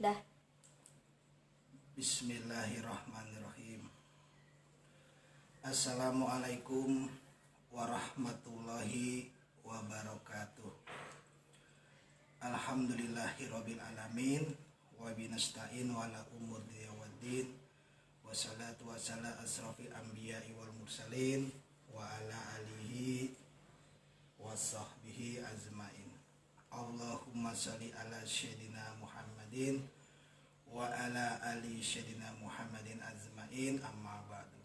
Udah. Bismillahirrahmanirrahim. Assalamualaikum warahmatullahi wabarakatuh. Alhamdulillahirabbil alamin wa binasta'in wa ala umuri waddin wassalatu wassalamu asrofil anbiya'i wal mursalin wa ala alihi wasahbihi azmain. Allahumma shalli ala sayyidina Muhammadin wa ala ali sayyidina Muhammadin azmain, amma ba'du.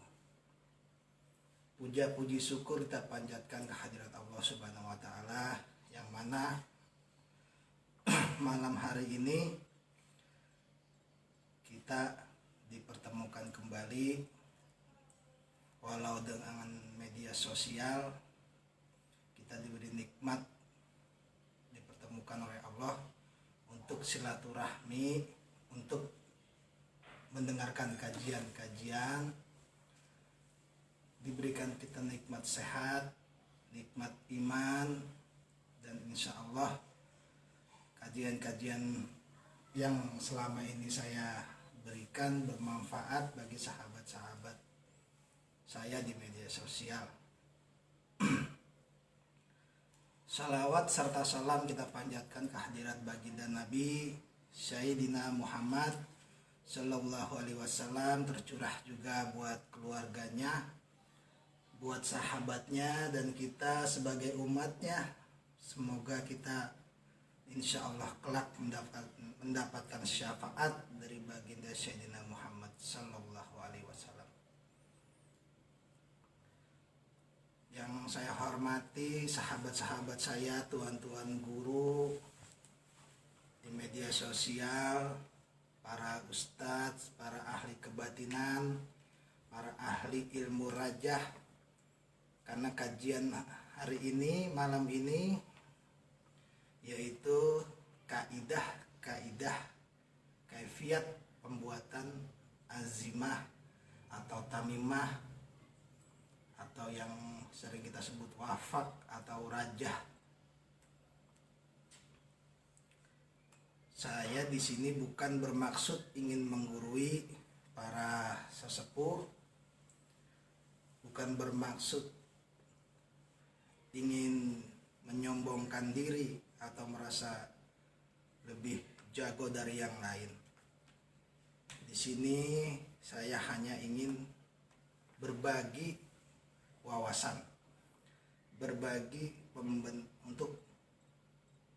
Puja puji syukur kita panjatkan kehadirat Allah Subhanahu wa taala yang mana malam hari ini kita dipertemukan kembali walau dengan media sosial. Kita diberi nikmat dipertemukan oleh Allah untuk silaturahmi, untuk mendengarkan kajian-kajian, diberikan kita nikmat sehat, nikmat iman, dan insya Allah kajian-kajian yang selama ini saya berikan bermanfaat bagi sahabat-sahabat saya di media sosial. Salawat serta salam kita panjatkan kehadirat baginda Nabi Sayyidina Muhammad Sallallahu Alaihi Wasallam, tercurah juga buat keluarganya, buat sahabatnya, dan kita sebagai umatnya. Semoga kita insya Allah kelak mendapatkan syafaat dari baginda Sayyidina Muhammad Sallallahu Alaihi Wasallam. Yang saya hormati sahabat-sahabat saya, tuan-tuan guru di media sosial, para ustadz, para ahli kebatinan, para ahli ilmu rajah. Karena kajian hari ini, malam ini, yaitu kaidah kaifiyat pembuatan azimah atau tamimah, atau yang sering kita sebut wafak atau rajah. Saya di sini bukan bermaksud ingin menggurui para sesepuh, bukan bermaksud ingin menyombongkan diri atau merasa lebih jago dari yang lain. Di sini saya hanya ingin berbagi wawasan, berbagi untuk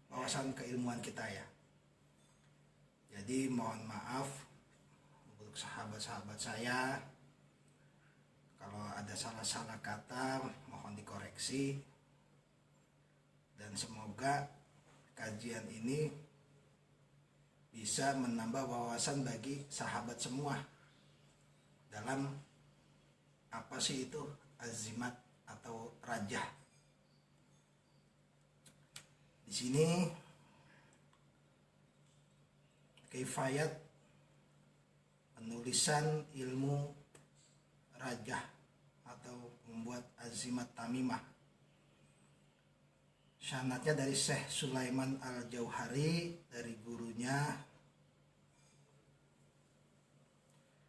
wawasan keilmuan kita ya. Jadi mohon maaf untuk sahabat-sahabat saya kalau ada salah-salah kata, mohon dikoreksi. Dan semoga kajian ini bisa menambah wawasan bagi sahabat semua dalam apa sih itu azimat atau rajah. Di sini kifayat penulisan ilmu rajah atau membuat azimat tamimah. Sanadnya dari Syekh Sulaiman Al-Jauhari, dari gurunya.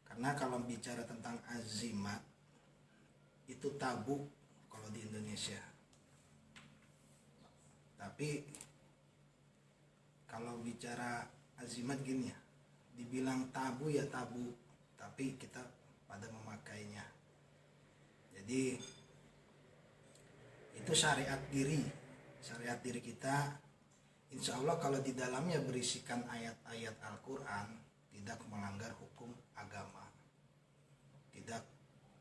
Karena kalau bicara tentang azimat itu tabu kalau di Indonesia. Tapi kalau bicara azimat gini ya, dibilang tabu ya tabu, tapi kita pada memakainya. Jadi itu syariat diri kita. Insya Allah kalau di dalamnya berisikan ayat-ayat Al-Quran, tidak melanggar hukum agama, tidak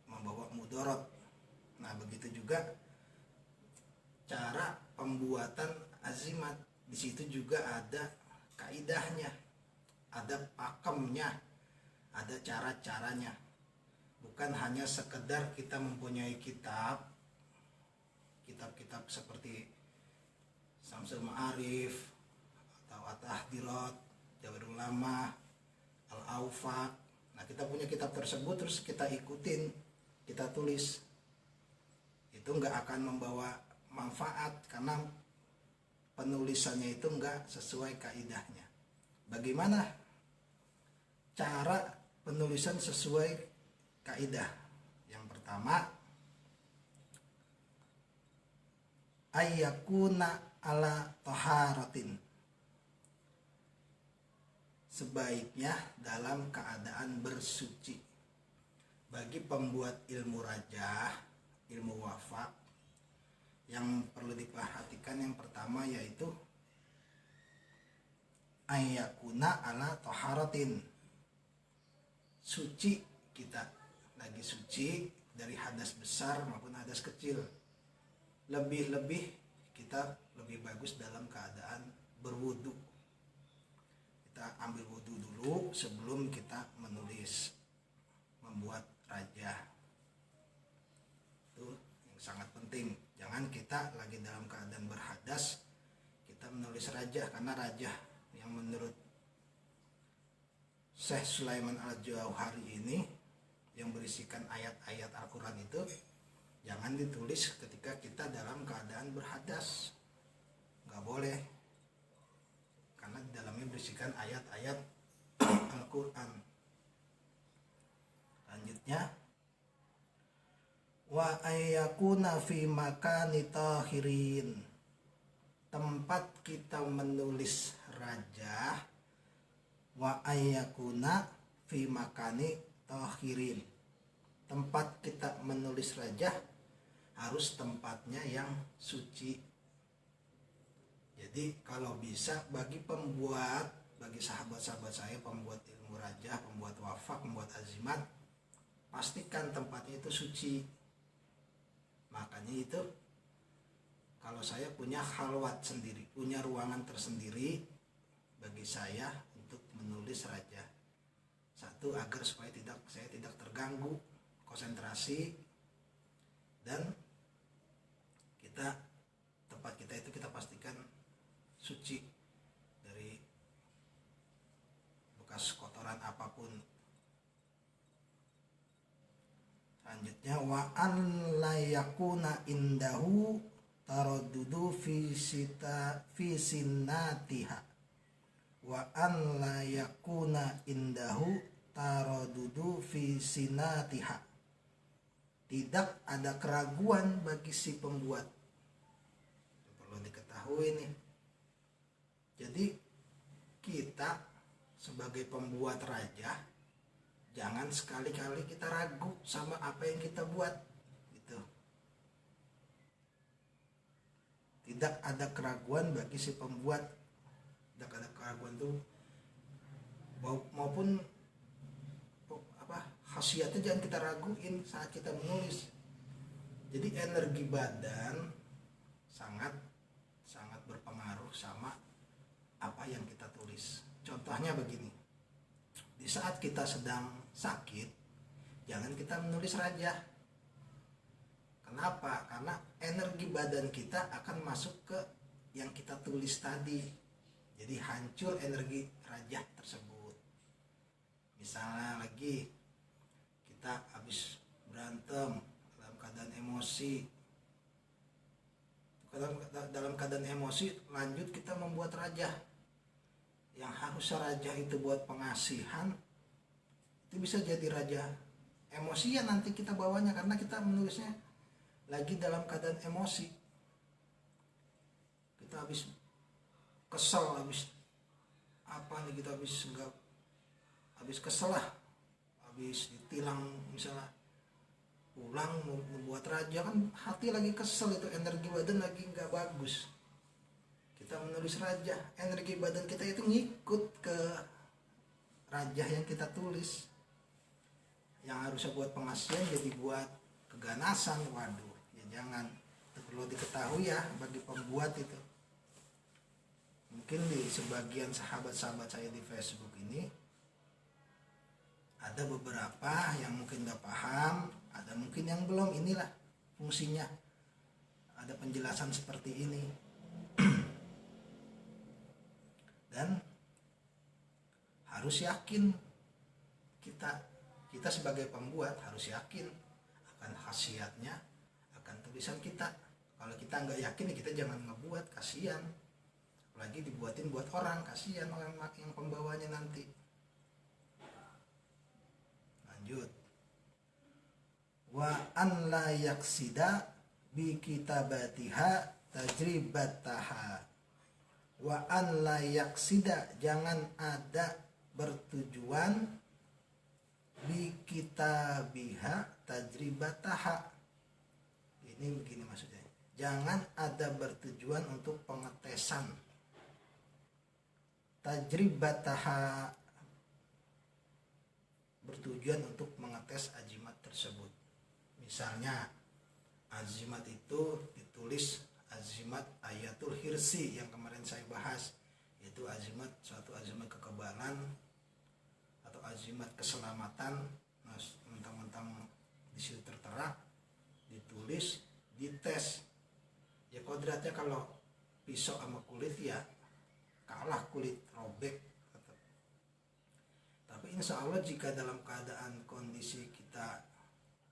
membawa mudarat. Nah begitu juga cara pembuatan azimat. Di situ juga ada kaidahnya, ada pakemnya, ada cara-caranya. Bukan hanya sekedar kita mempunyai kitab seperti Samsul Ma'arif atau At-Tahdirat, Jawahirul Ulama, Al-Awfaq. Nah kita punya kitab tersebut terus kita ikutin, kita tulis. Itu nggak akan membawa manfaat karena penulisannya itu nggak sesuai kaidahnya. Bagaimana cara penulisan sesuai kaidah. Yang pertama, ayyakuna ala taharatin, sebaiknya dalam keadaan bersuci. Bagi pembuat ilmu rajah, ilmu wafak, yang perlu diperhatikan yang pertama yaitu ayyakuna ala taharatin, suci, kita lagi suci dari hadas besar maupun hadas kecil. Lebih-lebih kita lebih bagus dalam keadaan berwudu. Kita ambil wudu dulu sebelum kita menulis, membuat rajah. Itu yang sangat penting. Jangan kita lagi dalam keadaan berhadas kita menulis rajah, karena rajah yang menurut Syekh Sulaiman Al-Jauhari ini yang berisikan ayat-ayat Al-Quran itu jangan ditulis ketika kita dalam keadaan berhadas, nggak boleh, karena di dalamnya berisikan ayat-ayat Al-Quran. Selanjutnya, wa ayyakuna fi makani tahirin, tempat kita menulis rajah, wa ayyakuna fi makani tahirin, tempat kita menulis rajah harus tempatnya yang suci. Jadi kalau bisa bagi sahabat-sahabat saya pembuat ilmu rajah, pembuat wafak, pembuat azimat, pastikan tempatnya itu suci. Makanya itu kalau saya punya khalwat sendiri, punya ruangan tersendiri bagi saya untuk menulis rajah. Satu, agar supaya saya tidak terganggu konsentrasi, dan tempat kita itu kita pastikan suci dari bekas kotoran apapun. Selanjutnya, wa an la yakuna indahu taraddudu fi sinnatiha, wa an la yakuna indahu taraddudu fi sinatiha, tidak ada keraguan bagi si pembuat. Perlu diketahui nih. Jadi kita sebagai pembuat rajah jangan sekali-kali kita ragu sama apa yang kita buat gitu. Tidak ada keraguan bagi si pembuat. Tidak ada keraguan tuh maupun khasiatnya jangan kita raguin saat kita menulis. Jadi energi badan sangat berpengaruh sama apa yang kita tulis. Contohnya begini, di saat kita sedang sakit jangan kita menulis rajah. Kenapa? Karena energi badan kita akan masuk ke yang kita tulis tadi, jadi hancur energi rajah tersebut. Misalnya lagi kita habis berantem dalam keadaan emosi, dalam keadaan emosi lanjut kita membuat rajah, yang harusnya rajah itu buat pengasihan itu bisa jadi rajah emosian nanti kita bawanya, karena kita menulisnya lagi dalam keadaan emosi. Kita habis kesel, habis kita habis kesel lah, habis ditilang misalnya, pulang membuat raja kan hati lagi kesel, itu energi badan lagi nggak bagus. Kita menulis raja, energi badan kita itu ngikut ke raja yang kita tulis, yang harusnya buat pengasihan jadi buat keganasan. Waduh, ya jangan. Itu perlu diketahui ya bagi pembuat itu. Mungkin di sebagian sahabat-sahabat saya di Facebook ini ada beberapa yang mungkin gak paham, ada mungkin yang belum. Inilah fungsinya ada penjelasan seperti ini. Dan harus yakin, kita sebagai pembuat harus yakin akan khasiatnya, akan tulisan kita. Kalau kita nggak yakin ya kita jangan ngebuat, kasihan. Apalagi dibuatin buat orang, kasihan orang yang pembawanya nanti. wa an la yaksida bi kitabatiha tajribataha. Wa an la yaksida, jangan ada bertujuan bi kitabiha tajribataha. Ini begini maksudnya, jangan ada bertujuan untuk pengetesan. Tajribataha bertujuan untuk mengetes azimat tersebut. Misalnya azimat itu ditulis azimat ayatul hirsi yang kemarin saya bahas, yaitu azimat suatu azimat kekebalan atau azimat keselamatan. Nah, mentang-mentang di situ tertera, ditulis, dites. Ya kodratnya kalau pisau sama kulit ya kalah, kulit robek. Tapi insya Allah jika dalam keadaan kondisi kita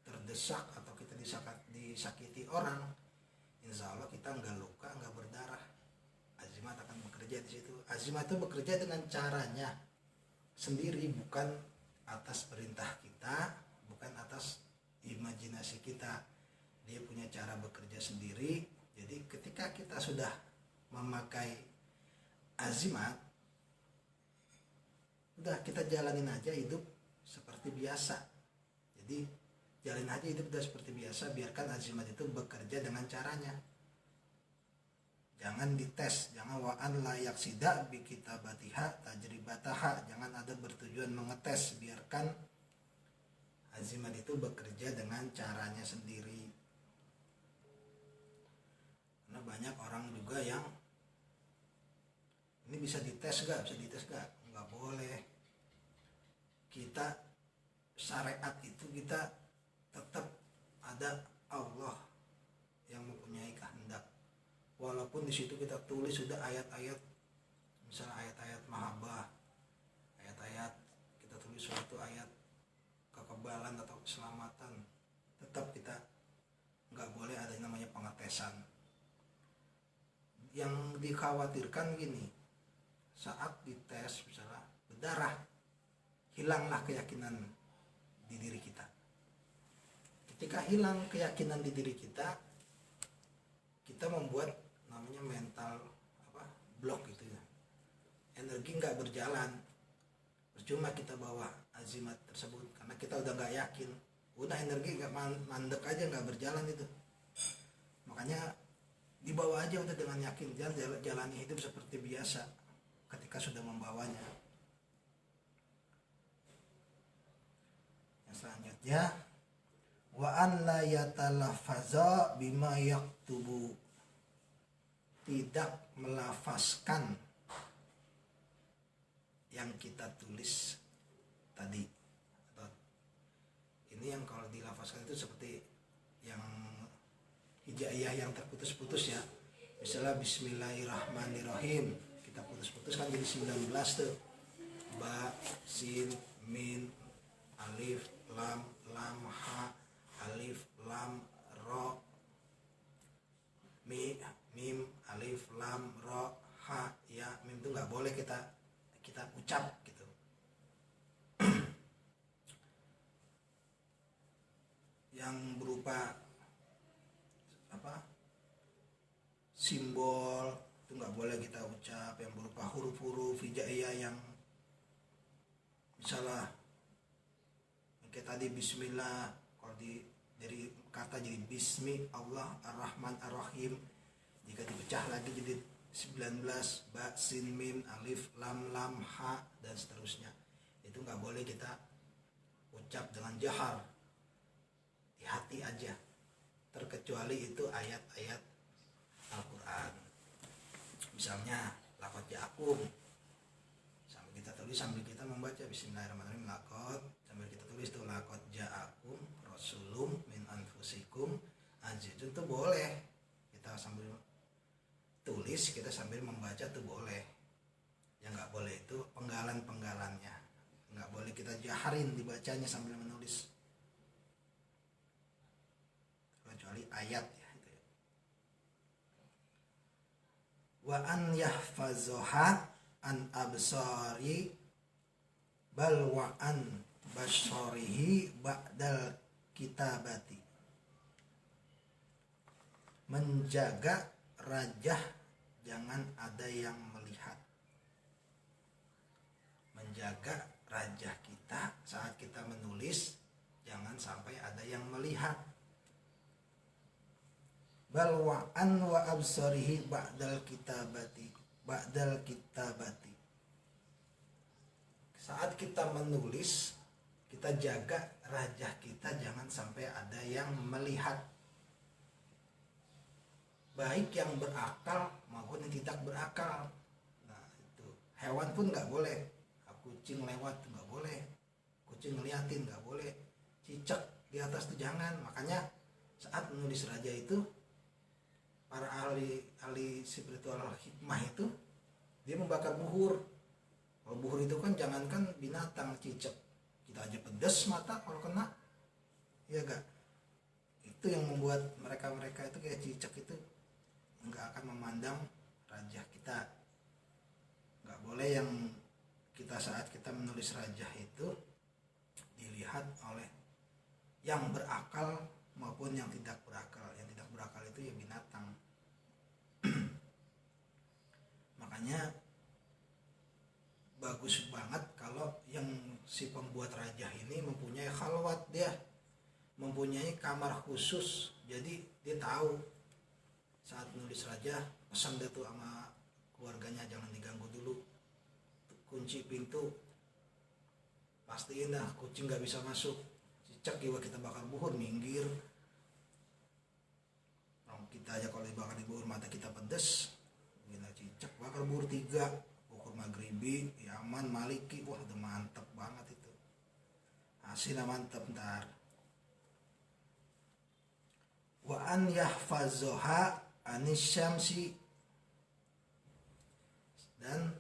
terdesak atau kita disakiti orang, insya Allah kita nggak luka, nggak berdarah. Azimat akan bekerja di situ. Azimat itu bekerja dengan caranya sendiri, bukan atas perintah kita, bukan atas imajinasi kita. Dia punya cara bekerja sendiri. Jadi ketika kita sudah memakai azimat, udah kita jalanin aja hidup seperti biasa. Jadi jalin aja hidup udah seperti biasa, biarkan azimat itu bekerja dengan caranya. Jangan dites, jangan wa'an la yaksida bi kitabatiha tajribataha, jangan ada bertujuan mengetes, biarkan azimat itu bekerja dengan caranya sendiri. Karena banyak orang juga yang ini bisa dites gak, bisa dites gak, nggak boleh. Kita syariat itu kita tetap ada Allah yang mempunyai kehendak. Walaupun di situ kita tulis sudah ayat-ayat, misalnya ayat-ayat mahabbah, ayat-ayat kita tulis suatu ayat kekebalan atau keselamatan, tetap kita nggak boleh ada yang namanya pengetesan. Yang dikhawatirkan gini, saat dites misalnya berdarah, hilanglah keyakinan di diri kita. Ketika hilang keyakinan di diri kita, kita membuat namanya mental blok gitu ya. Energi nggak berjalan, percuma kita bawa azimat tersebut karena kita udah nggak yakin. Udah energi nggak mandek aja, nggak berjalan itu. Makanya dibawa aja udah dengan yakin, jalani hidup seperti biasa ketika sudah membawanya. Yang selanjutnya, wa an la yatalaffaza bima yaktubu, tidak melafazkan yang kita tulis tadi. Atau ini yang kalau dilafazkan itu seperti yang hijaiyah yang terputus-putus ya. Misalnya bismillahirrahmanirrahim, kita putus-putus kan jadi 19 tuh. Ba, sin, min, alif, lam, ha, alif, lam, ro, mim, alif, lam, ro, ha, ya, mim itu nggak boleh kita ucap gitu. Yang berupa simbol itu nggak boleh kita ucap. Yang berupa huruf-huruf hijaiyah yang misalnya kayak tadi bismillah, kalau dari kata jadi bismi Allah ar-Rahman ar-Rahim, jika dipecah lagi jadi 19 ba, sin, mim, alif, lam, ha dan seterusnya, itu nggak boleh kita ucap dengan jahar, di hati aja, terkecuali itu ayat-ayat Al-Quran. Misalnya laqad ja'akum, sambil kita tulis sambil kita membaca bismillahirrahmanirrahim, laqad, sambil kita tulis tuh laqad ja'akum rasulum min anfusikum azizun, itu boleh kita sambil tulis, kita sambil membaca tuh boleh. Yang nggak boleh itu penggalan-penggalannya, nggak boleh kita jaharin dibacanya sambil menulis, kecuali ayat ya. Wa an yahfazoha an absari bal wa an basyarihi ba'dal kitabati. menjaga rajah jangan ada yang melihat. Menjaga rajah kita saat kita menulis jangan sampai ada yang melihat. Bal wa'an wa absarihi ba'dal kitabati. Saat kita menulis, kita jaga rajah kita jangan sampai ada yang melihat. Baik yang berakal maupun yang tidak berakal. Nah, itu. Hewan pun nggak boleh. Kucing lewat nggak boleh. Kucing ngeliatin nggak boleh. Cicak di atas itu jangan. Makanya saat menulis raja itu, para ahli spiritual hikmah itu dia membakar buhur. Kalau buhur itu kan jangankan binatang, cicak, kita aja pedas mata kalau kena, ya gak? Itu yang membuat mereka itu kayak cicak itu nggak akan memandang rajah kita. Nggak boleh yang kita saat kita menulis rajah itu dilihat oleh yang berakal maupun yang tidak berakal. Yang tidak berakal itu ya binatang. Makanya bagus banget kalau yang si pembuat rajah ini mempunyai khalwat, dia mempunyai kamar khusus. Jadi dia tahu saat nulis raja, pesan dia tuh sama keluarganya jangan diganggu dulu, kunci pintu, pastiin dah kucing gak bisa masuk, cicak juga kita bakar buhur minggir. Kita aja kalau dibakar di buhur mata kita pedes, gila cicak bakar buhur 3 ukur maghribi, Yaman, Maliki, wah udah mantep banget itu, hasilnya mantep ntar. Wa an yahfazoha anisyamsi, dan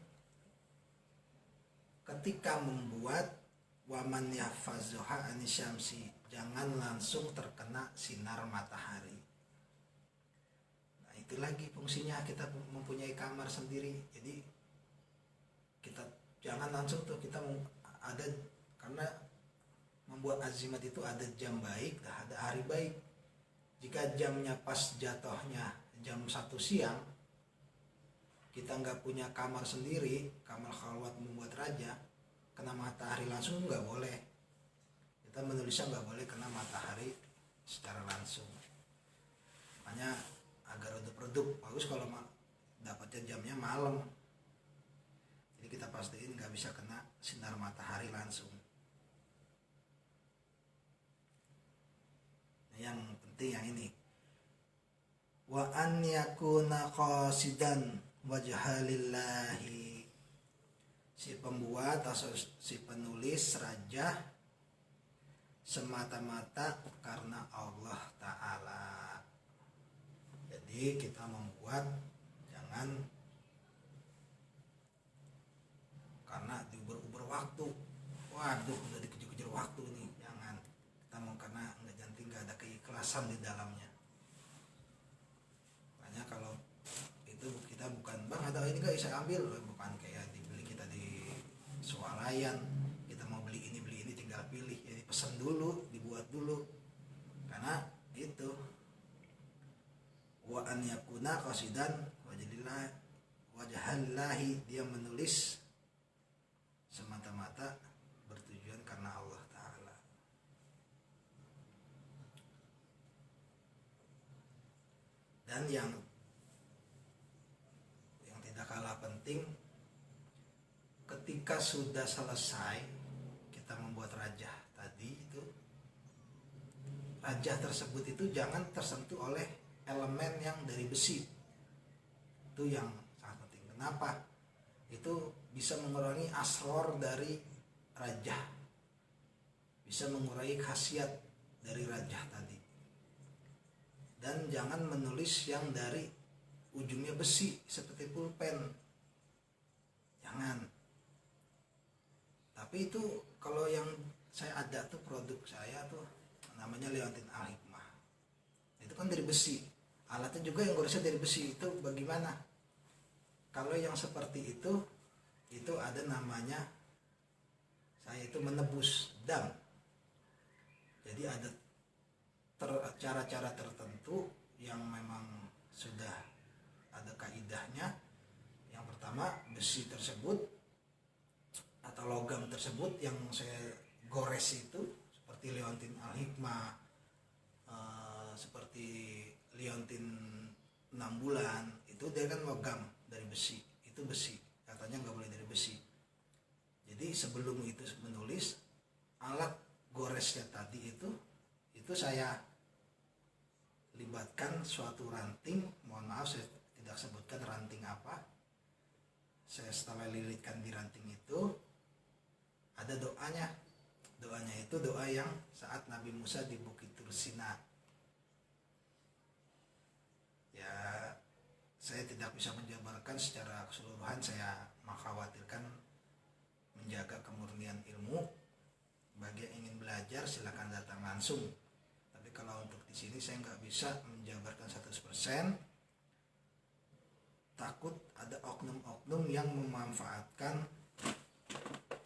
ketika membuat waman yahfazoha anisyamsi, jangan langsung terkena sinar matahari. Nah itu lagi fungsinya, kita mempunyai kamar sendiri, jadi kita jangan langsung tuh kita ada, karena membuat azimat itu ada jam baik, ada hari baik. Jika jamnya pas jatuhnya jam 1 siang, kita nggak punya kamar sendiri, kamar khalwat membuat raja, kena matahari langsung nggak boleh. Kita menulisnya nggak boleh kena matahari secara langsung. Makanya agar redup bagus kalau dapatnya jamnya malam. Jadi kita pastiin nggak bisa kena sinar matahari langsung. Yang penting yang ini, wa an yakuna qasidan wajhalillahi, si pembuat atau si penulis rajah semata-mata karena Allah Ta'ala. Jadi kita membuat jangan karena diuber-uber waktu, waduh udah dikejar-kejar waktu nih, jangan. Kita mau karena nggak ada keikhlasan di dalamnya. Makanya kalau itu kita bukan bang ada ini nggak saya ambil, bukan kayak dibeli kita di swalayan, kita mau beli ini tinggal pilih, jadi pesan dulu, dibuat dulu. Karena itu wa an yakuna qasidan wajhallahi, dia menulis semata-mata bertujuan karena Allah Ta'ala. Dan yang tidak kalah penting, ketika sudah selesai kita membuat rajah tadi itu, rajah tersebut itu jangan tersentuh oleh elemen yang dari besi. Itu yang sangat penting. Kenapa? Itu bisa mengurangi asror dari rajah, bisa mengurangi khasiat dari rajah tadi. Dan jangan menulis yang dari ujungnya besi seperti pulpen, jangan. Tapi itu kalau yang saya ada tuh produk saya tuh namanya Leontin Al-Hikmah, itu kan dari besi, alatnya juga yang harusnya dari besi. Itu bagaimana? Kalau yang seperti itu ada namanya, saya itu menebus dam. Jadi ada cara-cara tertentu yang memang sudah ada kaidahnya. Yang pertama, besi tersebut atau logam tersebut yang saya gores itu seperti liontin al-hikmah, seperti liontin 6 bulan, itu dia kan logam dari besi, itu besi, katanya nggak boleh dari besi. Jadi sebelum itu menulis, alat goresnya tadi itu saya libatkan suatu ranting, mohon maaf saya tidak sebutkan ranting apa. Saya setelah lilitkan di ranting itu, ada doanya. Doanya itu doa yang saat Nabi Musa di Bukit Tursina. Ya, saya tidak bisa menjabarkan secara keseluruhan, saya mengkhawatirkan menjaga kemurnian ilmu. Bagi yang ingin belajar silakan datang langsung. Tapi kalau untuk di sini saya nggak bisa menjabarkan 100%. Takut ada oknum-oknum yang memanfaatkan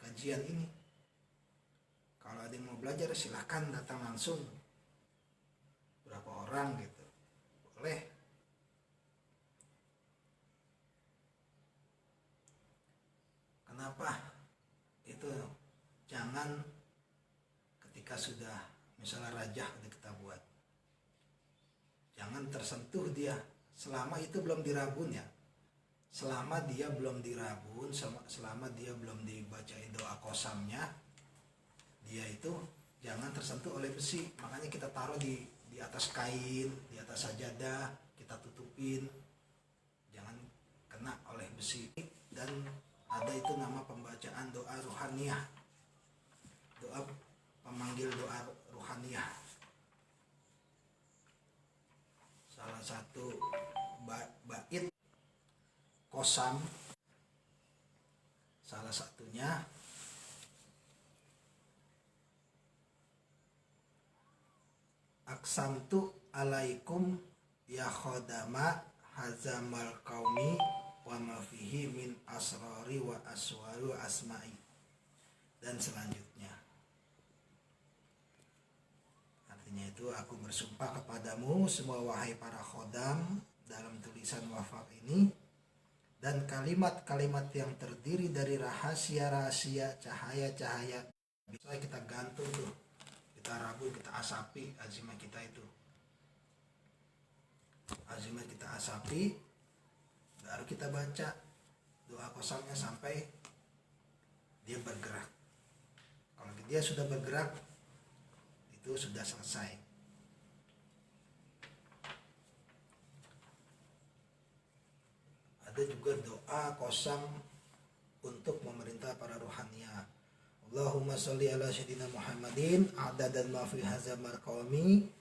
kajian ini. Kalau ada yang mau belajar silakan datang langsung. Berapa orang gitu, boleh. Kenapa? Itu jangan ketika sudah misalnya rajah udah kita buat, jangan tersentuh dia selama itu belum dirabun ya. Selama dia belum dirabun, selama dia belum dibacain doa kosamnya, dia itu jangan tersentuh oleh besi. Makanya kita taruh di atas kain, di atas sajadah, kita tutupin, jangan kena oleh besi. Dan ada itu nama pembacaan doa ruhaniyah, doa pemanggil doa ruhaniyah. Salah satu bait kosam, salah satunya aksamtu alaikum ya khodama hazamal qaumi wa ma fihi min asrari wa aswari wa asma'i, dan selanjutnya. Artinya itu, aku bersumpah kepadamu semua wahai para khodam dalam tulisan wafak ini, dan kalimat-kalimat yang terdiri dari rahasia-rahasia, cahaya-cahaya, bisa kita gantung tuh, kita rabun, kita asapi azimah kita itu. Azimah kita asapi, baru kita baca doa kosamnya sampai dia bergerak. Kalau dia sudah bergerak, itu sudah selesai. Ada juga doa kosam untuk memerintah para ruhaniyah. Allahumma sholli ala sayyidina Muhammadin adadan ma fi hadzal marqami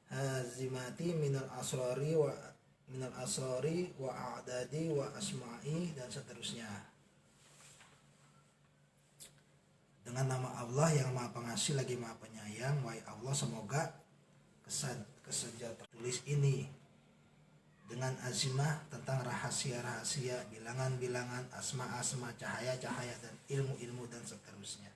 hazimati minal asrari wa a'dadi wa asma'i, dan seterusnya. Dengan nama Allah yang Maha Pengasih lagi Maha Penyayang, wahai Allah, semoga kesejahtera tertulis ini dengan azimah tentang rahasia-rahasia, bilangan-bilangan, asma-asma, cahaya-cahaya, dan ilmu-ilmu, dan seterusnya.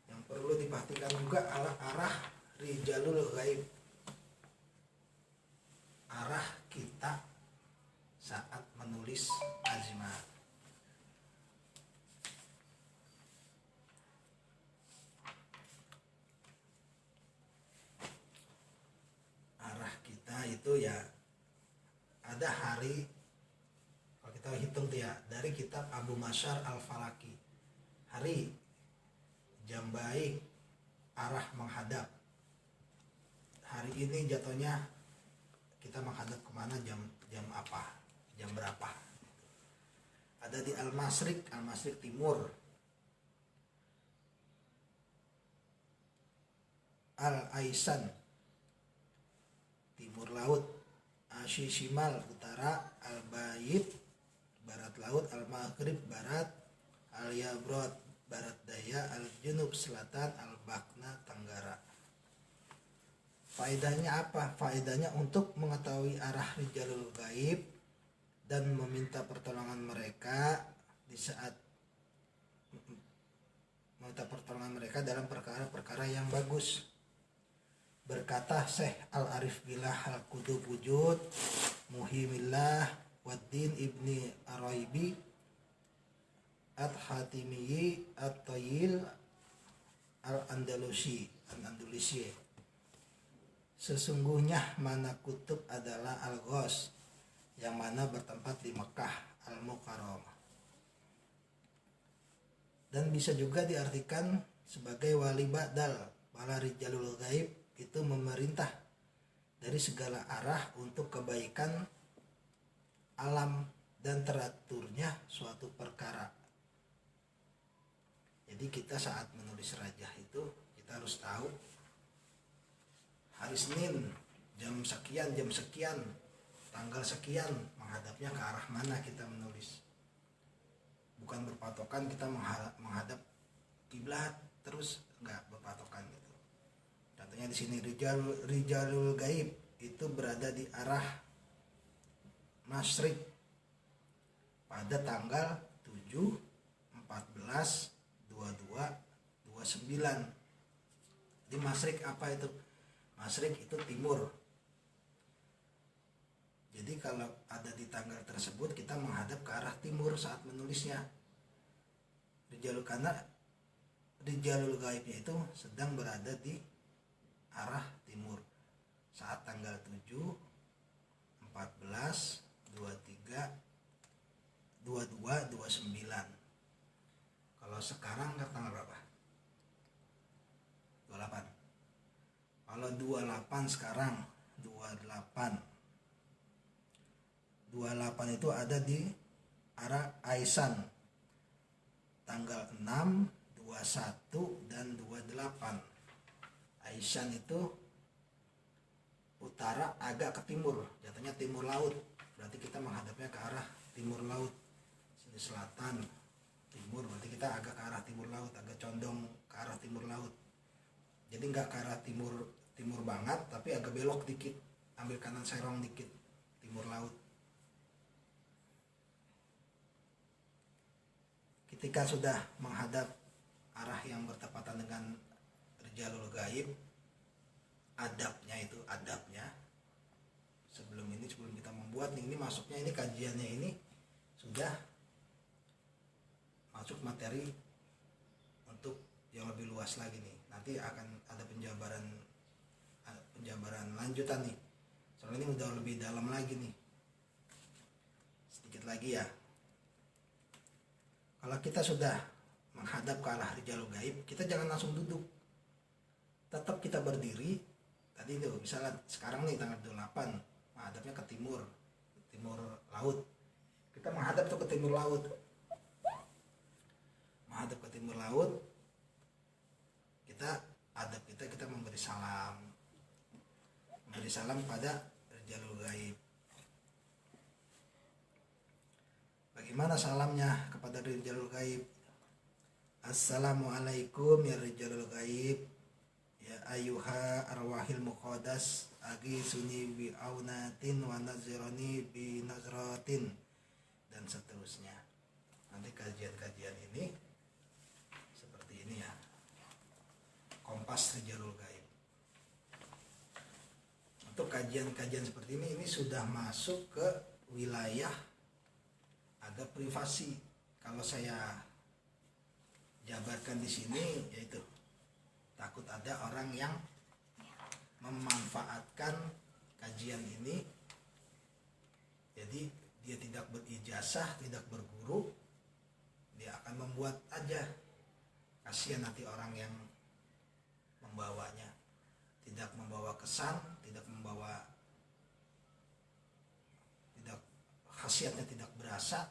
Yang perlu diperhatikan juga arah rijalul ghaib, arah kita saat menulis azimah. Arah kita itu ya ada hari, kalau kita hitung dia dari kitab Abu Masyar Al-Falaki, hari, jam baik, arah menghadap. Hari ini jatuhnya kita menghadap kemana, jam apa, jam berapa. Ada di Al-Masrik timur, Al-Aisan timur laut, Ashishimal utara, Al-Bayit barat laut, Al-Maghrib barat, Al-Yabrod barat daya, Al-Junub selatan, Al-Bakna tenggara. Faedahnya apa? Faedahnya untuk mengetahui arah rijalul gaib dan meminta pertolongan mereka di saat meminta pertolongan mereka dalam perkara-perkara yang bagus. Berkata Syekh Al-Arif Billah Al-Qutub Wujud Muhimillah Waddin Ibni Araibi At-Hatimiyi At-Tayyil Al-Andalusi sesungguhnya mana kutub adalah Al-Ghaus yang mana bertempat di Mekah Al-Mukarramah, dan bisa juga diartikan sebagai wali ba'dal. Para rijalul gaib itu memerintah dari segala arah untuk kebaikan alam dan teraturnya suatu perkara. Jadi kita saat menulis rajah itu kita harus tahu hari Senin jam sekian, tanggal sekian, menghadapnya ke arah mana kita menulis. Bukan berpatokan kita menghadap kiblat terus, enggak berpatokan gitu. Contohnya di sini rijalul gaib itu berada di arah masyrik pada tanggal 7, 14, 22, 29. Di masyrik apa itu? Masyrik itu timur. Jadi kalau ada di tanggal tersebut kita menghadap ke arah timur saat menulisnya. Rijalul gaibnya itu sedang berada di arah timur saat tanggal 7, 14, 23, 22, 29. Kalau sekarang tanggal berapa? 28. Kalau 28 sekarang 28 itu ada di arah Aisan tanggal 6, 21 dan 28. Aisan itu utara agak ke timur, jatuhnya timur laut. Berarti kita menghadapnya ke arah timur laut. Sini selatan, timur, berarti kita agak ke arah timur laut, agak condong ke arah timur laut. Jadi nggak ke arah timur banget, tapi agak belok dikit, ambil kanan serong dikit, timur laut. Ketika sudah menghadap arah yang bertepatan dengan rijalul gaib, adabnya sebelum kita membuat ini masuknya, ini kajiannya ini sudah masuk materi untuk yang lebih luas lagi nih. Nanti akan ada penjabaran lanjutan nih. Soalnya ini udah lebih dalam lagi nih. Sedikit lagi ya. Kalau kita sudah menghadap ke arah rijalul gaib, kita jangan langsung duduk. Tetap kita berdiri. Tadi itu misalnya sekarang nih tanggal 28, menghadapnya ke timur laut. Kita menghadap tuh ke timur laut. Menghadap ke timur laut. Kita memberi salam. Memberi salam pada rijalul gaib. Bagaimana salamnya kepada rijalul gaib? Assalamualaikum ya rijalul gaib, ya ayuha arwahil muqaddas, agi suni bi aunatin wa nazirani bi nazratin, dan seterusnya. Nanti kajian-kajian ini seperti ini ya. Kompas rijalul gaib. Untuk kajian-kajian seperti ini sudah masuk ke wilayah agak privasi. Kalau saya jabarkan di sini, yaitu takut ada orang yang memanfaatkan kajian ini, jadi dia tidak berijazah, tidak berguru, dia akan membuat aja. Kasihan nanti orang yang membawanya, tidak membawa kesan, khasiatnya tidak berasa,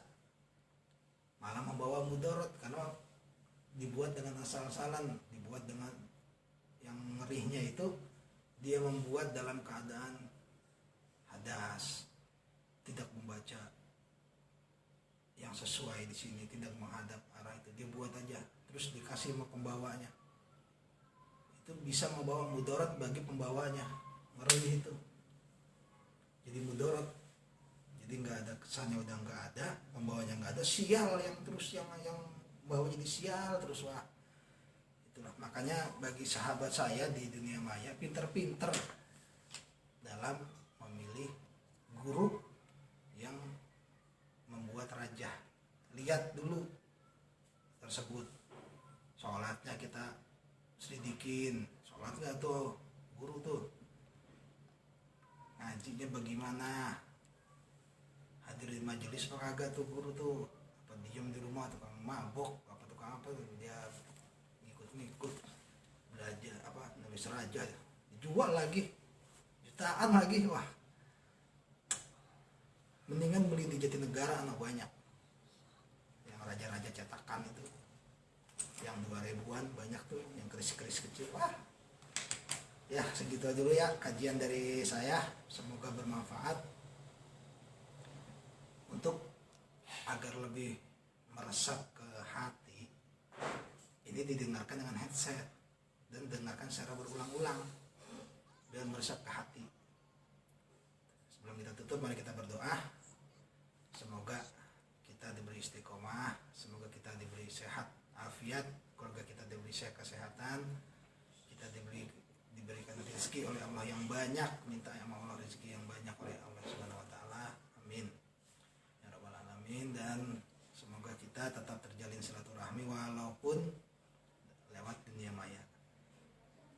malah membawa mudarat, karena dibuat dengan asal-asalan, dibuat dengan yang ngerihnya itu dia membuat dalam keadaan hadas, tidak membaca yang sesuai di sini, tidak menghadap arah itu, dia buat aja terus dikasih sama pembawanya. Itu bisa membawa mudarat bagi pembawanya, ngerih itu jadi mudarat. Jadi nggak ada kesannya, udah nggak ada, pembawanya nggak ada, sial yang terus yang bawa jadi sial terus. Wah, Itulah makanya bagi sahabat saya di dunia maya pinter-pinter dalam memilih guru yang membuat raja. Lihat dulu tersebut, sholatnya kita selidikin, sholat nggak tuh guru tuh, ngajinya bagaimana, hadirin majelis apa kagak tuh guru tuh, apa diem di rumah tukang mabok apa tukang apa dia ngikut belajar apa nulis raja, dijual lagi jutaan lagi. Wah, mendingan beli di Jatinegara anak banyak yang raja-raja cetakan itu yang 2000-an banyak tuh yang keris-keris kecil. Wah ya, segitu dulu ya kajian dari saya, semoga bermanfaat untuk agar lebih meresap ke hati. Ini didengarkan dengan headset dan dengarkan secara berulang-ulang biar meresap ke hati. Sebelum kita tutup, mari kita berdoa. Semoga kita diberi istiqomah, semoga kita diberi sehat, afiat, keluarga kita diberi kesehatan, kita diberikan rezeki oleh Allah yang banyak, minta sama Allah rezeki yang banyak oleh Allah Subhanahu wa taala. Amin. Ya rabbal alamin. Dan semoga kita tetap terjalin silaturahmi walaupun lewat dunia maya.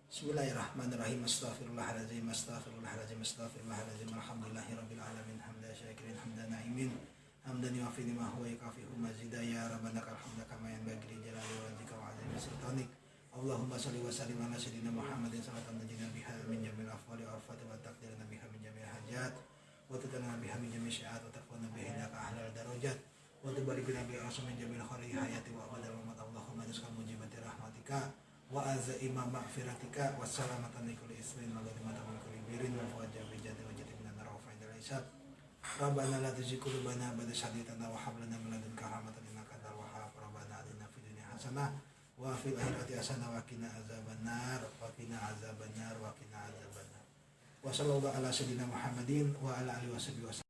Bismillahirrahmanirrahim. Astaghfirullahaladzim, astaghfirullahaladzim, astaghfirullahaladzim. Alhamdulillahirabbil alamin, hamdan syakirin, hamdan na'imin, hamdan yuafi ma huwa yakafihu mazida. Ya rabbana lakal hamdu kama yanbaghi li jalali wajhika wa 'azimi sultanik. Allahumma shalli wa sallim ala sayyidina Muhammadin salatan tajina biha min jamil afwali wa afati wa taqdirna biha min jamil hajat wa tutana biha min jamil syi'at wa taqwana biha laka ahlal darajat wa tubalikna bi min jamil khari hayati wa abadal wa mat. Allahumma rizqan mujibati rahmatika wa azaima maghfiratika wa salamatan li kulli ismin wa ghanimatan min kulli birin wa fawajja bi jannati wa jannati min nar wa fa'idal isab. Rabbana la tuzigh qulubana ba'da idh hadaytana wa hab lana min ladunka rahmatan innaka antal wahhab. Rabbana atina fid dunya hasanah wa fil akhirati hasanah wa qina azabannar wa qina azabannar wa qina azabannar. Wa sallallahu ala sayyidina Muhammadin wa ala alihi wasallam.